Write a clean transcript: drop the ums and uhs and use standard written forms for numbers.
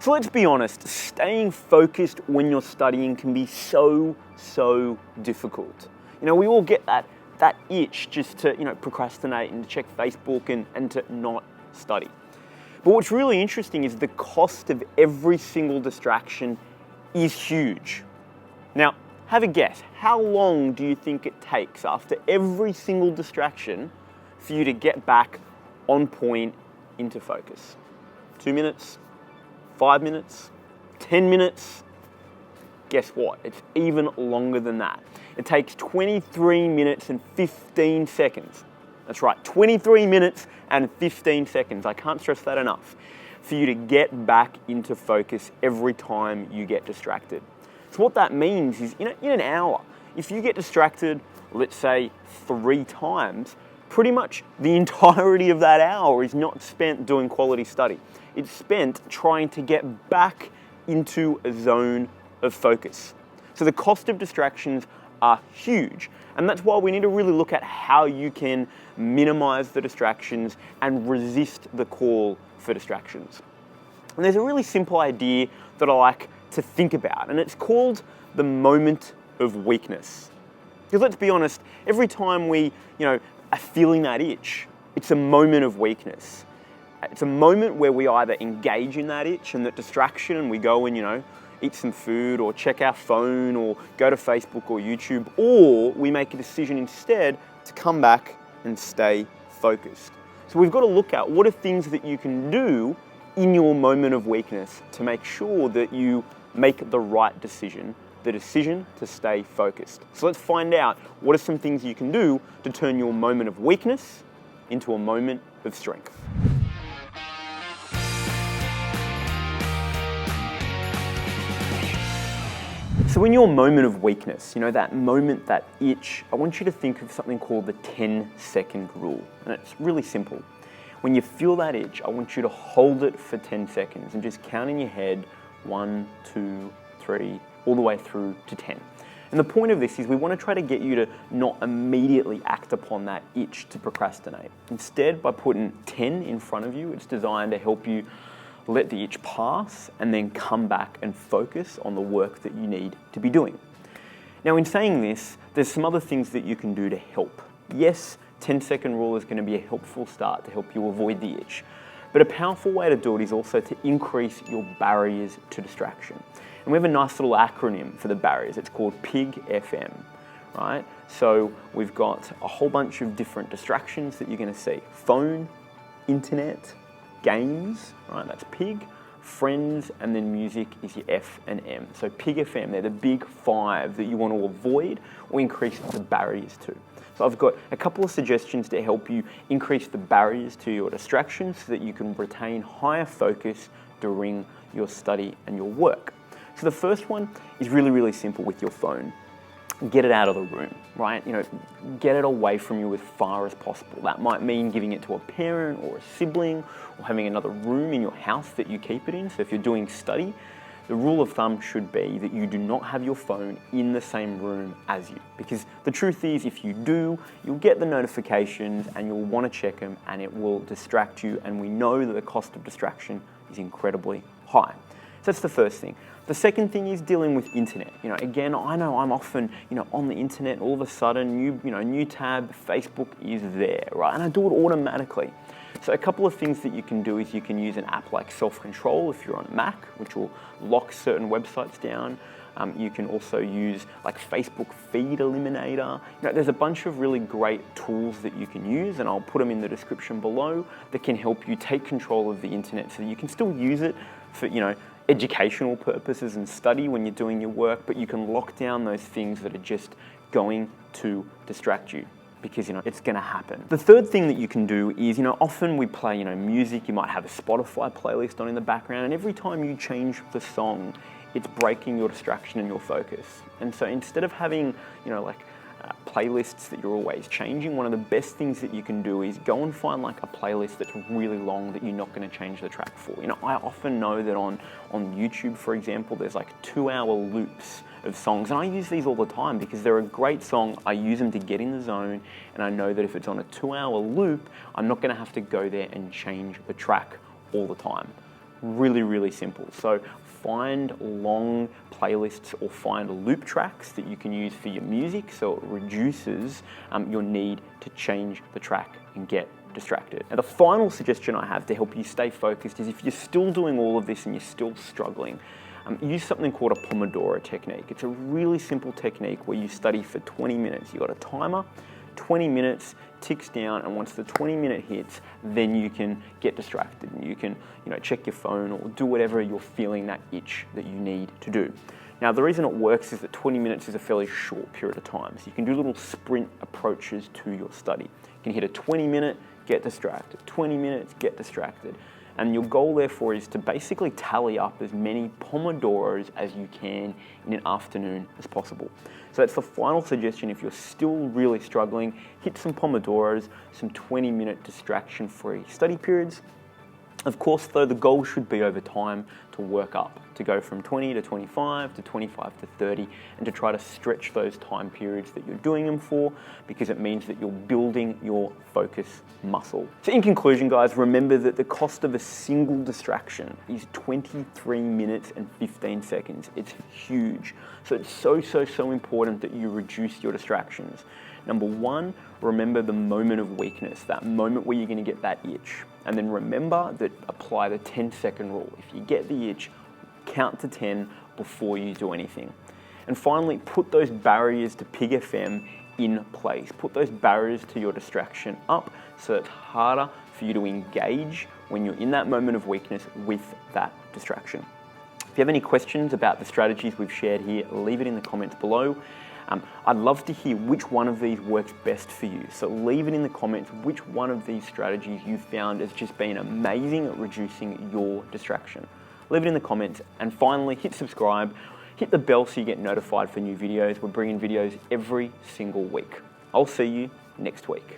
So let's be honest, staying focused when you're studying can be so difficult. We all get that itch just to, procrastinate and to check Facebook and to not study. But what's really interesting is the cost of every single distraction is huge. Now, have a guess. How long do you think it takes after every single distraction for you to get back on point into focus? 2 minutes? 5 minutes? 10 minutes? Guess what? It's even longer than that. It takes 23 minutes and 15 seconds. That's right, 23 minutes and 15 seconds. I can't stress that enough. For you to get back into focus every time you get distracted. So what that means is, in an hour, if you get distracted, let's say 3 times, pretty much the entirety of that hour is not spent doing quality study. It's spent trying to get back into a zone of focus. So the cost of distractions are huge. And that's why we need to really look at how you can minimize the distractions and resist the call for distractions. And there's a really simple idea that I like to think about, and it's called the moment of weakness. Because let's be honest, every time we, are feeling that itch, it's a moment of weakness. It's a moment where we either engage in that itch and that distraction and we go and, eat some food or check our phone or go to Facebook or YouTube, or we make a decision instead to come back and stay focused. So we've got to look at what are things that you can do in your moment of weakness to make sure that you make the right decision, the decision to stay focused. So let's find out what are some things you can do to turn your moment of weakness into a moment of strength. So in your moment of weakness, that moment, that itch, I want you to think of something called the 10-second rule. And it's really simple. When you feel that itch, I want you to hold it for 10 seconds and just count in your head 1, 2, 3, all the way through to 10. And the point of this is we want to try to get you to not immediately act upon that itch to procrastinate. Instead, by putting 10 in front of you, it's designed to help you let the itch pass and then come back and focus on the work that you need to be doing. Now, in saying this, there's some other things that you can do to help. Yes, 10-second rule is going to be a helpful start to help you avoid the itch. But a powerful way to do it is also to increase your barriers to distraction. And we have a nice little acronym for the barriers. It's called PIG-FM, right? So we've got a whole bunch of different distractions that you're going to see. Phone, internet, games, right? That's PIG, friends, and then music is your F and M. So PIG-FM, they're the big 5 that you want to avoid or increase the barriers to. So I've got a couple of suggestions to help you increase the barriers to your distractions so that you can retain higher focus during your study and your work. So the first one is really simple with your phone. Get it out of the room, right? Get it away from you as far as possible. That might mean giving it to a parent or a sibling or having another room in your house that you keep it in. So if you're doing study, the rule of thumb should be that you do not have your phone in the same room as you. Because the truth is, if you do, you'll get the notifications and you'll want to check them and it will distract you. And we know that the cost of distraction is incredibly high. So that's the first thing. The second thing is dealing with internet. Again, I know I'm often, on the internet, all of a sudden, new tab, Facebook is there, right? And I do it automatically. So a couple of things that you can do is you can use an app like Self-Control if you're on a Mac, which will lock certain websites down. You can also use like Facebook Feed Eliminator. There's a bunch of really great tools that you can use, and I'll put them in the description below, that can help you take control of the internet so that you can still use it for, educational purposes and study when you're doing your work, but you can lock down those things that are just going to distract you, because it's going to happen. The third thing that you can do is, often we play music. You might have a Spotify playlist on in the background, and every time you change the song, it's breaking your distraction and your focus. And so instead of having playlists that you're always changing, one of the best things that you can do is go and find like a playlist that's really long that you're not going to change the track for. I often know that on YouTube, for example, there's like 2-hour loops of songs, and I use these all the time because they're a great song. I use them to get in the zone, and I know that if it's on a 2-hour loop, I'm not going to have to go there and change the track all the time. Really, really simple. So find long playlists or find loop tracks that you can use for your music so it reduces your need to change the track and get distracted. Now, the final suggestion I have to help you stay focused is if you're still doing all of this and you're still struggling, use something called a Pomodoro technique. It's a really simple technique where you study for 20 minutes. You've got a timer, 20 minutes ticks down, and once the 20-minute hits, then you can get distracted and you can, check your phone or do whatever you're feeling that itch that you need to do. Now, the reason it works is that 20 minutes is a fairly short period of time, so you can do little sprint approaches to your study. You can hit a 20-minute, get distracted, 20 minutes, get distracted. And your goal, therefore, is to basically tally up as many Pomodoros as you can in an afternoon as possible. So that's the final suggestion. If you're still really struggling, hit some Pomodoros, some 20-minute distraction-free study periods. Of course, though, the goal should be over time to work up, to go from 20 to 25 to 25 to 30, and to try to stretch those time periods that you're doing them for, because it means that you're building your focus muscle. So in conclusion, guys, remember that the cost of a single distraction is 23 minutes and 15 seconds. It's huge. So it's so important that you reduce your distractions. Number one, remember the moment of weakness, that moment where you're going to get that itch. And then remember that apply the 10-second rule. If you get the itch, count to 10 before you do anything. And finally, put those barriers to Pig FM in place. Put those barriers to your distraction up so it's harder for you to engage when you're in that moment of weakness with that distraction. If you have any questions about the strategies we've shared here, leave it in the comments below. I'd love to hear which one of these works best for you. So leave it in the comments which one of these strategies you found has just been amazing at reducing your distraction. Leave it in the comments. And finally, hit subscribe, hit the bell so you get notified for new videos. We're bringing videos every single week. I'll see you next week.